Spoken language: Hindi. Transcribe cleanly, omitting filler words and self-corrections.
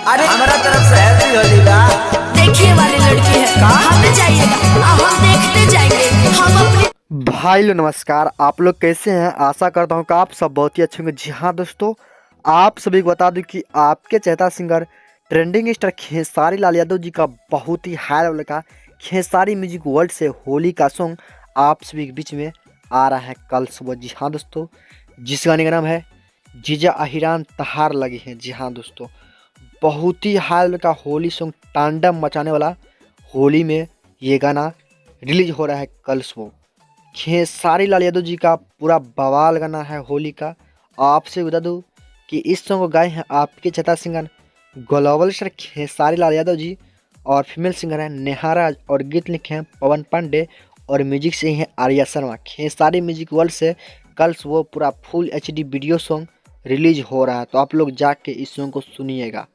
अरे हमारा तरफ से हैप्पी होली बा। देखिए वाले लड़के हैं, हमें जाइएगा, हम देखते जाएंगे। हम अपनी भाई लोग नमस्कार। आप लोग कैसे हैं? आशा करता हूँ कि आप सब बहुत ही अच्छे होंगे। जी हाँ दोस्तों, आप सभी को बता दूं कि आपके चहेता singer trending star Khesari Lal Yadav ji का बहुत ही हाई लेवल का खेसारी म्यूजिक वर्ल्ड से होली का सॉन्ग आप सभी के बीच में आ रहा है कल सुबह। जी हाँ दोस्तों, जिस गाने का नाम है जीजा अहिरान तहार लगी है। जी हाँ दोस्तों, बहुत ही हाई लेवल का होली सॉन्ग तांडव मचाने वाला होली में ये गाना रिलीज हो रहा है कल सुबह। खेसारी लाल यादव जी का पूरा बवाल गाना है होली का। आपसे बता दूं कि इस सॉन्ग को गाए हैं आपके चहेता singer global star Khesari Lal Yadav ji और फीमेल सिंगर हैं नेहा राज और गीत लिखे हैं पवन पांडे और म्यूजिक से ही हैं आर्या शर्मा। खेसारी म्यूजिक वर्ल्ड से कल सुबह पूरा full HD video song release हो रहा है, तो आप लोग जाके इस सॉन्ग को सुनिएगा।